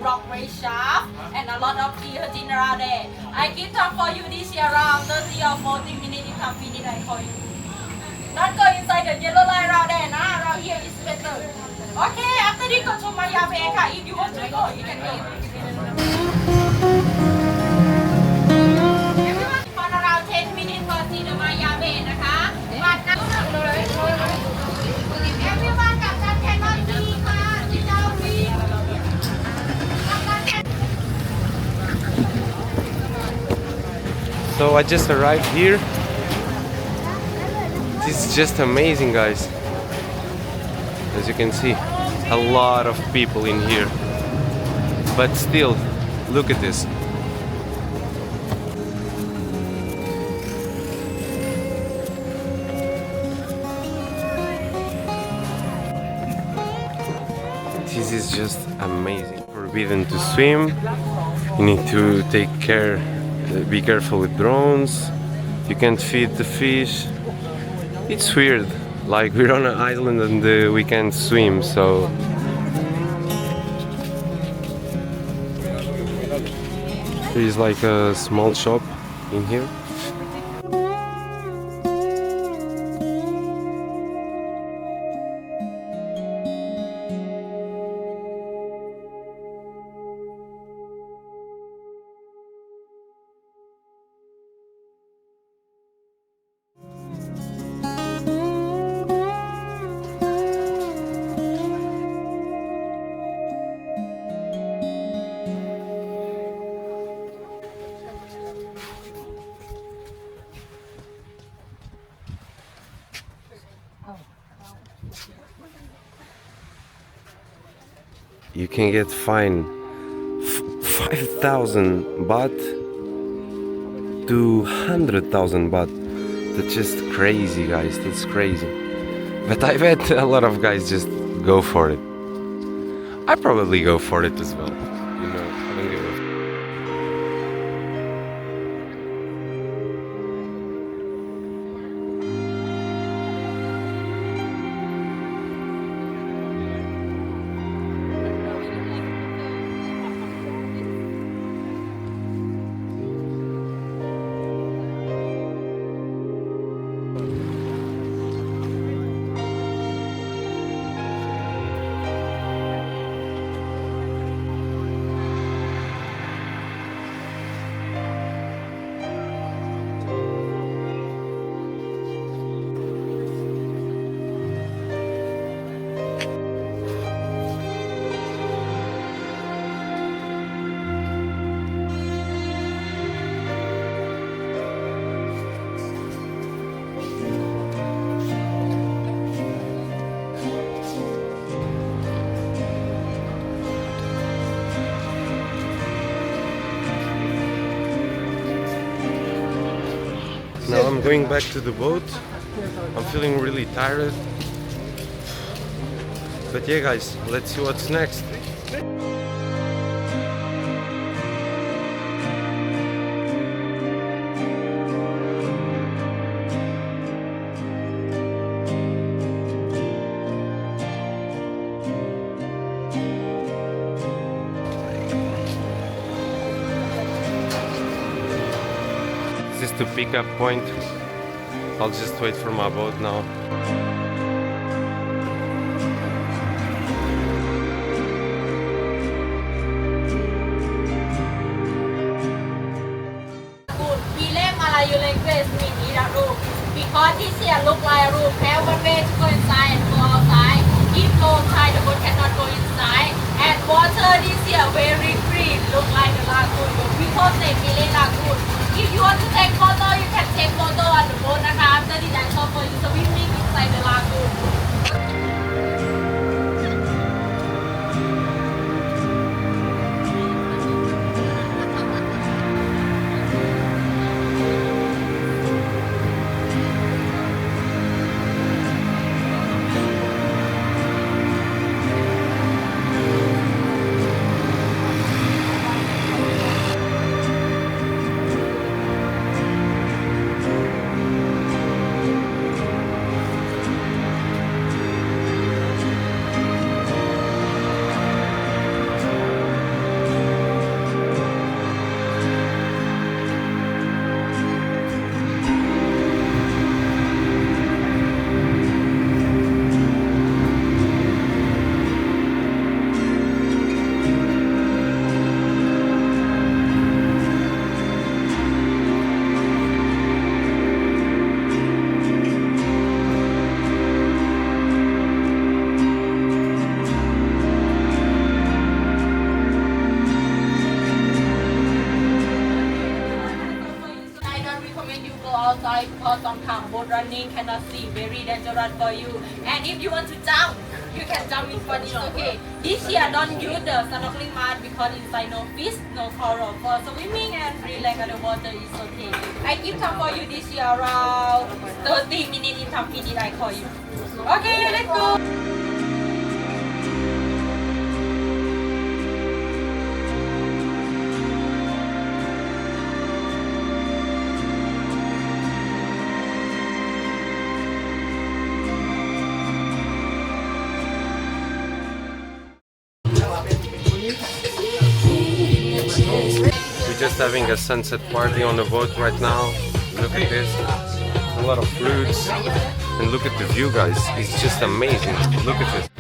rockway shaft and a lot of tea around there. I keep talk for you this year around 30 or 40 minutes you come finish I for you. Not go inside the yellow line around there, nah, around here is better. Okay, after this go to mayabay. If you want to go, you can go. Everyone for around 10 minutes for see the mayabay,นะคะ But now everyone that cannot see ค่ะ sit down please. So I just arrived here. This is just amazing, guys. As you can see, a lot of people in here. But still, look at this. This is just amazing. Forbidden to swim. You need to be careful with drones. You can't feed the fish. It's weird. Like we're on an island and we can't swim, so there is like a small shop in here. You can get fined 5,000 baht to 100,000 baht. That's just crazy, guys. That's crazy. But I bet a lot of guys just go for it. I probably go for it as well. You know, I don't give a Now I'm going back to the boat. I'm feeling really tired. But yeah, guys, let's see what's next. This is the pickup point. I'll just wait for my boat now. Because this here look like a room, have one way to go inside and go outside. If go outside, the boat cannot go inside. And water this here very green, look like a lagoon. People say Malay lagoon. If you want to take photo, you can take photo on the boat. After this, I saw for you swimming inside the lagoon. avoid because sometimes boat running cannot see, very dangerous for you. And if you want to jump, you can jump in front, it's okay. This year don't use the snorkeling mask because inside no fish, no coral. For swimming and relax underwater is okay. I give time for you this year around 30 minutes in 10 minutes I call you. Okay, let's go. We're just having a sunset party on the boat right now. Look at this. A lot of fruits. And look at the view, guys. It's just amazing. Look at it.